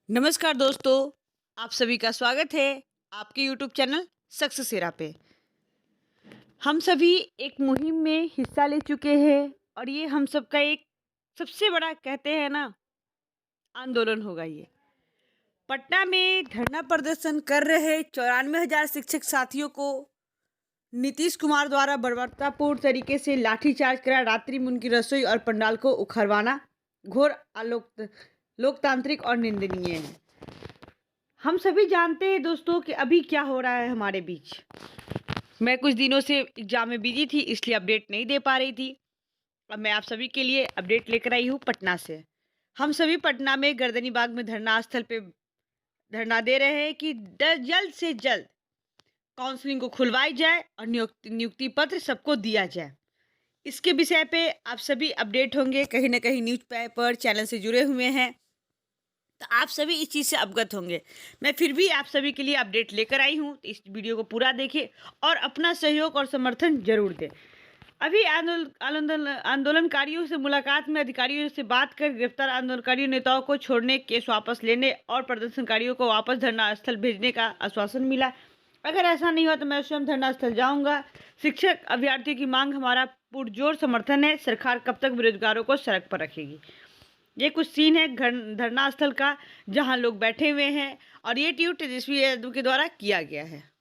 नमस्कार दोस्तों, आप सभी का स्वागत है आपके यूट्यूब चैनल सक्सेस हेरा पे। हम सभी एक मुहिम में हिस्सा ले चुके हैं और ये हम सबका एक सबसे बड़ा कहते हैं ना आंदोलन होगा ये। पटना में धरना प्रदर्शन कर रहे 94,000 शिक्षक साथियों को नीतीश कुमार द्वारा बर्बरतापूर्ण तरीके से लाठीचार्ज करा, रात्रि में उनकी रसोई और पंडाल को उखड़वाना घोर लोकतांत्रिक और निंदनीय है। हम सभी जानते हैं दोस्तों कि अभी क्या हो रहा है हमारे बीच। मैं कुछ दिनों से एग्जाम में बिजी थी, इसलिए अपडेट नहीं दे पा रही थी। अब मैं आप सभी के लिए अपडेट लेकर आई हूँ पटना से। हम सभी पटना में गर्दनी बाग में धरना स्थल पे धरना दे रहे हैं कि जल्द से जल्द काउंसलिंग को खुलवाई जाए और नियुक्ति पत्र सबको दिया जाए। इसके विषय पे आप सभी अपडेट होंगे, कहीं ना कहीं न्यूज़ पेपर चैनल से जुड़े हुए हैं, तो आप सभी इस चीज़ से अवगत होंगे। मैं फिर भी आप सभी के लिए अपडेट लेकर आई हूँ, तो इस वीडियो को पूरा देखें और अपना सहयोग और समर्थन जरूर दें। अभी आंदोलनकारियों से मुलाकात में अधिकारियों से बात कर गिरफ्तार आंदोलनकारियों नेताओं को छोड़ने, केस वापस लेने और प्रदर्शनकारियों को वापस धरना स्थल भेजने का आश्वासन मिला। अगर ऐसा नहीं हुआ तो मैं स्वयं धरना स्थल जाऊंगा। शिक्षक अभ्यर्थियों की मांग हमारा पुरजोर समर्थन है। सरकार कब तक बेरोजगारों को सड़क पर रखेगी। ये कुछ सीन है धरना स्थल का, जहां लोग बैठे हुए हैं और ये ट्वीट तेजस्वी यादव के द्वारा किया गया है।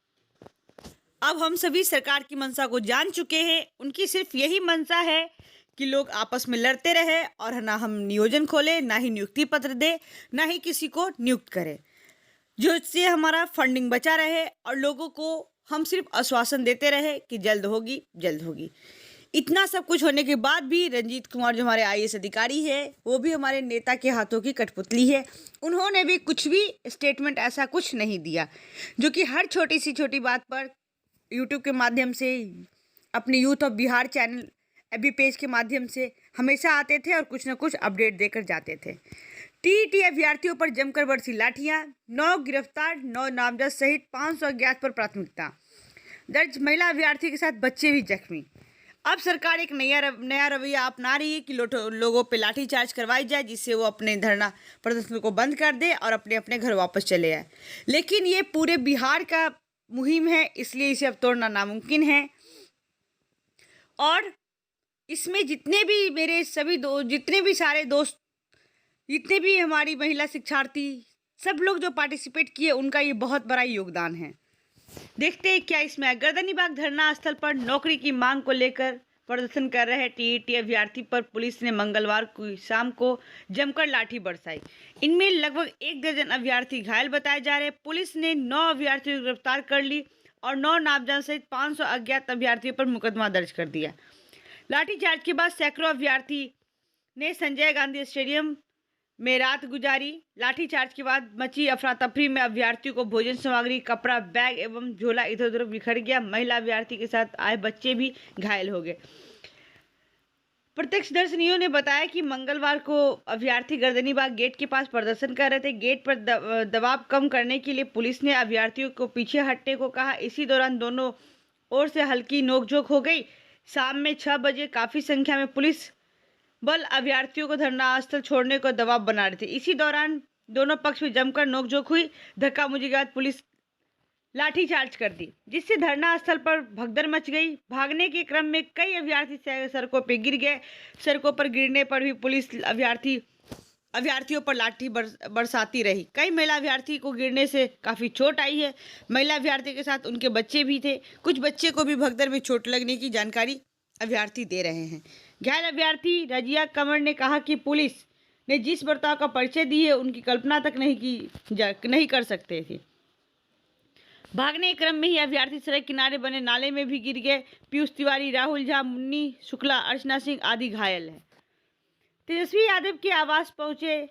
अब हम सभी सरकार की मंशा को जान चुके हैं। उनकी सिर्फ यही मंशा है कि लोग आपस में लड़ते रहे और ना हम नियोजन खोले, ना ही नियुक्ति पत्र दे, ना ही किसी को नियुक्त करें, जो इससे हमारा फंडिंग बचा रहे और लोगों को हम सिर्फ आश्वासन देते रहे कि जल्द होगी जल्द होगी। इतना सब कुछ होने के बाद भी रंजीत कुमार जो हमारे आईएएस अधिकारी है, वो भी हमारे नेता के हाथों की कठपुतली है। उन्होंने भी कुछ भी स्टेटमेंट ऐसा कुछ नहीं दिया, जो कि हर छोटी सी छोटी बात पर यूट्यूब के माध्यम से, अपने यूथ ऑफ बिहार चैनल एबी पेज के माध्यम से हमेशा आते थे और कुछ न कुछ अपडेट देकर जाते थे। टीईटी अभ्यर्थियों पर जमकर बरसी लाठियां, 9 गिरफ्तार, 9 नामजद सहित 500 अज्ञात पर प्राथमिकता दर्ज, महिला अभ्यर्थी के साथ बच्चे भी जख्मी। अब सरकार एक नया रवैया अपना रही है कि लोगों पे लाठीचार्ज करवाई जाए, जिससे वो अपने धरना प्रदर्शन को बंद कर दे और अपने अपने घर वापस चले आए। लेकिन ये पूरे बिहार का मुहिम है, इसलिए इसे अब तोड़ना नामुमकिन है। और इसमें जितने भी मेरे सभी जितने भी सारे दोस्त, जितने भी हमारी महिला शिक्षार्थी, सब लोग जो पार्टिसिपेट किए, उनका ये बहुत बड़ा योगदान है। देखते हैं क्या इसमें। गर्दनीबाग धरना स्थल पर नौकरी की मांग को लेकर प्रदर्शन कर रहे टीईटी अभ्यर्थी पर पुलिस ने मंगलवार की शाम को जमकर लाठी बरसाई। इनमें लगभग 1 दर्जन अभ्यर्थी घायल बताए जा रहे। पुलिस ने 9 अभ्यर्थियों को गिरफ्तार कर ली और 9 नामजद सहित 500 अज्ञात अभ्यर्थियों पर मुकदमा दर्ज कर दिया। लाठीचार्ज के बाद सैकड़ों अभ्यर्थी ने संजय गांधी स्टेडियम में रात गुजारी। लाठीचार्ज के बाद मची अफरा तफरी में अभ्यर्थियों को भोजन सामग्री, कपड़ा, बैग एवं झोला इधर उधर बिखर गया। महिला अभ्यर्थी के साथ आए बच्चे भी घायल हो गए। प्रत्यक्षदर्शियों ने बताया कि मंगलवार को अभ्यर्थी गर्दनीबाग गेट के पास प्रदर्शन कर रहे थे। गेट पर दबाव कम करने के लिए पुलिस ने अभ्यर्थियों को पीछे हटने को कहा। इसी दौरान दोनों ओर से हल्की नोकझोंक हो गई। शाम में 6 बजे काफ़ी संख्या में पुलिस बल अभ्यर्थियों को धरना स्थल छोड़ने को दबाव बना रहे थे। इसी दौरान दोनों पक्ष में जमकर नोकझोंक हुई। धक्का मुक्की के बाद पुलिस लाठीचार्ज कर दी, जिससे धरना स्थल पर भगदड़ मच गई। भागने के क्रम में कई अभ्यर्थी सड़कों पर गिर गए। सड़कों पर गिरने पर भी पुलिस अभ्यर्थियों पर लाठी बरसाती रही। कई महिला अभ्यर्थी को गिरने से काफ़ी चोट आई है। महिला अभ्यर्थी के साथ उनके बच्चे भी थे। कुछ बच्चे को भी भगदड़ में चोट लगने की जानकारी अभ्यर्थी दे रहे हैं। घायल अभ्यर्थी रजिया कंवर ने कहा कि पुलिस ने जिस बर्ताव का परिचय दी है, उनकी कल्पना तक नहीं कर सकते थे। भागने के क्रम में ही अभ्यर्थी सड़क किनारे बने नाले में भी गिर गए। पीयूष तिवारी, राहुल झा, मुन्नी शुक्ला, अर्चना सिंह आदि घायल हैं। तेजस्वी यादव के आवास पहुंचे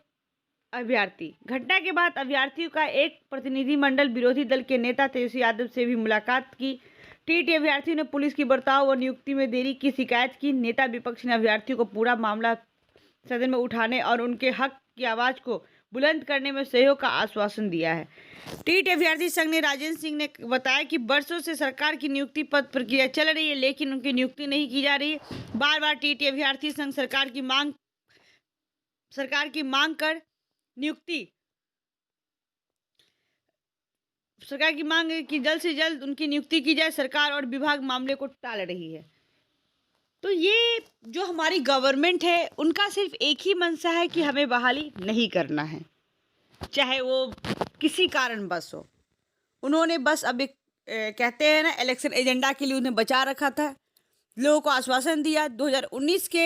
अभ्यर्थी। घटना के बाद अभ्यर्थियों का एक प्रतिनिधिमंडल विरोधी दल के नेता तेजस्वी यादव से भी मुलाकात की। टीटी अभ्यर्थियों ने पुलिस की बर्ताव और नियुक्ति में देरी की शिकायत की। नेता विपक्ष ने अभ्यर्थियों को पूरा मामला सदन में उठाने और उनके हक की आवाज को बुलंद करने में सहयोग का आश्वासन दिया है। टीटी अभ्यर्थी संघ ने राजेंद्र सिंह ने बताया कि वर्षों से सरकार की नियुक्ति पद प्रक्रिया चल रही है, लेकिन उनकी नियुक्ति नहीं की जा रही है। बार बार टीटी अभ्यर्थी संघ सरकार की मांग कर नियुक्ति सरकार की मांग है कि जल्द से जल्द उनकी नियुक्ति की जाए। सरकार और विभाग मामले को टाल रही है। तो ये जो हमारी गवर्नमेंट है, उनका सिर्फ एक ही मंशा है कि हमें बहाली नहीं करना है, चाहे वो किसी कारणवश हो। उन्होंने बस अब एक कहते हैं ना, इलेक्शन एजेंडा के लिए उन्हें बचा रखा था। लोगों को आश्वासन दिया। 2019 के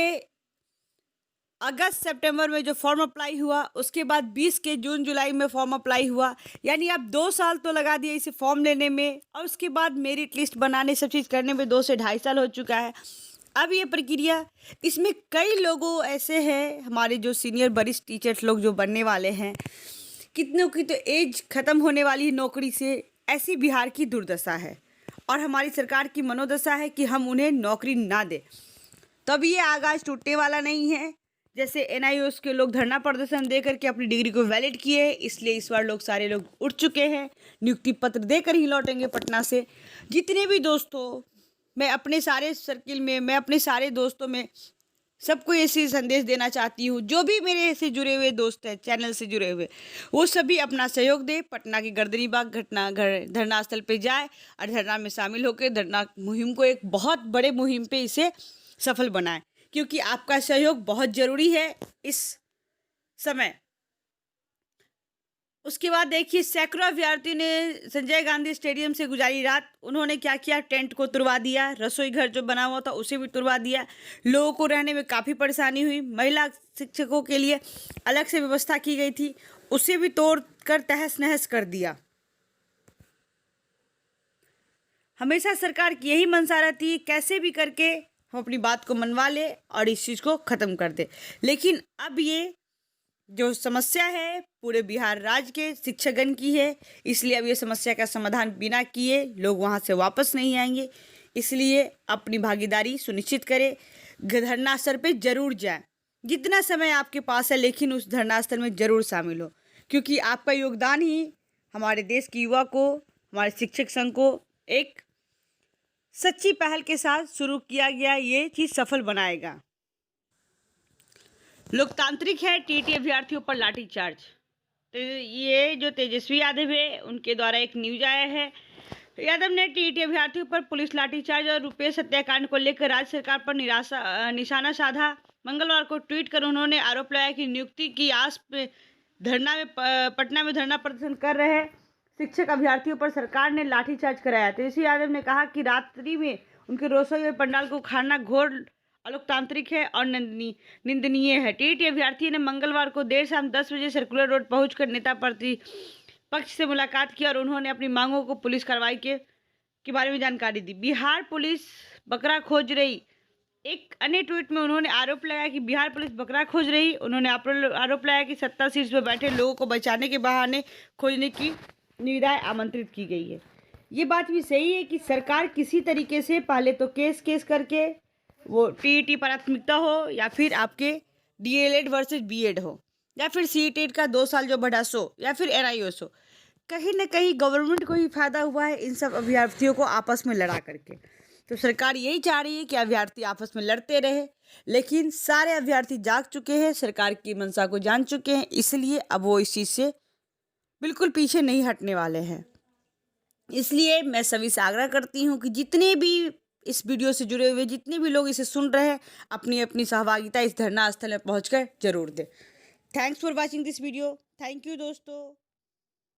अगस्त सितंबर में जो फॉर्म अप्लाई हुआ, उसके बाद 20 के जून जुलाई में फॉर्म अप्लाई हुआ, यानी अब 2 साल तो लगा दिए इसे फॉर्म लेने में, और उसके बाद मेरिट लिस्ट बनाने, सब चीज़ करने में 2 से 2.5 साल हो चुका है। अब ये प्रक्रिया, इसमें कई लोगों ऐसे हैं, हमारे जो सीनियर वरिष्ठ टीचर्स लोग जो बनने वाले हैं, कितनों की तो एज ख़त्म होने वाली है नौकरी से। ऐसी बिहार की दुर्दशा है और हमारी सरकार की मनोदशा है कि हम उन्हें नौकरी ना दें। तब ये आगाज टूटने वाला नहीं है। जैसे एनआईओएस के लोग धरना प्रदर्शन दे करके अपनी डिग्री को वैलिड किए, इसलिए इस बार लोग सारे लोग उठ चुके हैं। नियुक्ति पत्र देकर ही लौटेंगे पटना से। जितने भी दोस्तों, मैं अपने सारे सर्किल में, मैं अपने सारे दोस्तों में सबको ऐसे संदेश देना चाहती हूँ, जो भी मेरे से जुड़े हुए दोस्त हैं, चैनल से जुड़े हुए, वो सभी अपना सहयोग दे। पटना के गर्दनीबाग धरना स्थल पे जाए और धरना में शामिल होकर धरना मुहिम को एक बहुत बड़े मुहिम पे इसे सफल बनाए, क्योंकि आपका सहयोग बहुत ज़रूरी है इस समय। उसके बाद देखिए, सैकड़ों अभ्यर्थी ने संजय गांधी स्टेडियम से गुजारी रात। उन्होंने क्या किया, टेंट को तुड़वा दिया, रसोई घर जो बना हुआ था उसे भी तुड़वा दिया। लोगों को रहने में काफ़ी परेशानी हुई। महिला शिक्षकों के लिए अलग से व्यवस्था की गई थी, उसे भी तोड़ कर तहस नहस कर दिया। हमेशा सरकार की यही मंशा रहती है, कैसे भी करके हम अपनी बात को मनवा ले और इस चीज़ को ख़त्म कर दे। लेकिन अब ये जो समस्या है पूरे बिहार राज्य के शिक्षकगण की है, इसलिए अब ये समस्या का समाधान बिना किए लोग वहाँ से वापस नहीं आएंगे। इसलिए अपनी भागीदारी सुनिश्चित करें। धरना स्थल पे जरूर जाएं, जितना समय आपके पास है, लेकिन उस धरना स्थल में जरूर शामिल हो, क्योंकि आपका योगदान ही हमारे देश के युवा को, हमारे शिक्षक संघ को एक सच्ची पहल के साथ शुरू किया गया ये चीज़ सफल बनाएगा। लोकतांत्रिक है, टीटी अभ्यर्थियों पर लाठीचार्ज। तो ये जो तेजस्वी यादव है, उनके द्वारा एक न्यूज आया है। यादव ने टीटी अभ्यर्थियों पर पुलिस लाठीचार्ज और रुपये हत्याकांड को लेकर राज्य सरकार पर निशाना साधा। मंगलवार को ट्वीट कर उन्होंने आरोप लगाया कि नियुक्ति की आस पे पटना में धरना प्रदर्शन कर रहे शिक्षक अभ्यर्थियों पर सरकार ने लाठीचार्ज कराया। तेजस्वी यादव ने कहा कि रात्रि में उनके रसोई और पंडाल को उखाड़ना घोर अलोकतांत्रिक है और निंदनीय है। टीटी अभ्यर्थी ने मंगलवार को देर शाम 10 बजे सर्कुलर रोड पहुंचकर नेता प्रतिपक्ष से मुलाकात की और उन्होंने अपनी मांगों को पुलिस कार्रवाई के बारे में जानकारी दी। बिहार पुलिस बकरा खोज रही। एक अन्य ट्वीट में उन्होंने आरोप लगाया कि बिहार पुलिस बकरा खोज रही। उन्होंने आरोप लगाया कि सत्ता शीर्ष पर बैठे लोगों को बचाने के बहाने खोजने की निविदाएं आमंत्रित की गई है। ये बात भी सही है कि सरकार किसी तरीके से पहले तो केस करके वो टीईटी प्राथमिकता हो, या फिर आपके डीएलएड वर्सेस बीएड हो, या फिर सीटेट का 2 साल जो बढ़ा सो, या फिर एनआईओएस हो, कहीं ना कहीं गवर्नमेंट को ही फायदा हुआ है इन सब अभ्यर्थियों को आपस में लड़ा करके। तो सरकार यही चाह रही है कि अभ्यर्थी आपस में लड़ते रहे, लेकिन सारे अभ्यर्थी जाग चुके हैं, सरकार की मंशा को जान चुके हैं, इसलिए अब वो इस चीज़ से बिल्कुल पीछे नहीं हटने वाले हैं। इसलिए मैं सभी से आग्रह करती हूँ कि जितने भी इस वीडियो से जुड़े हुए जितने भी लोग इसे सुन रहे हैं, अपनी अपनी सहभागिता इस धरना स्थल में पहुंचकर जरूर दें। Thanks for watching this video. Thank you दोस्तों।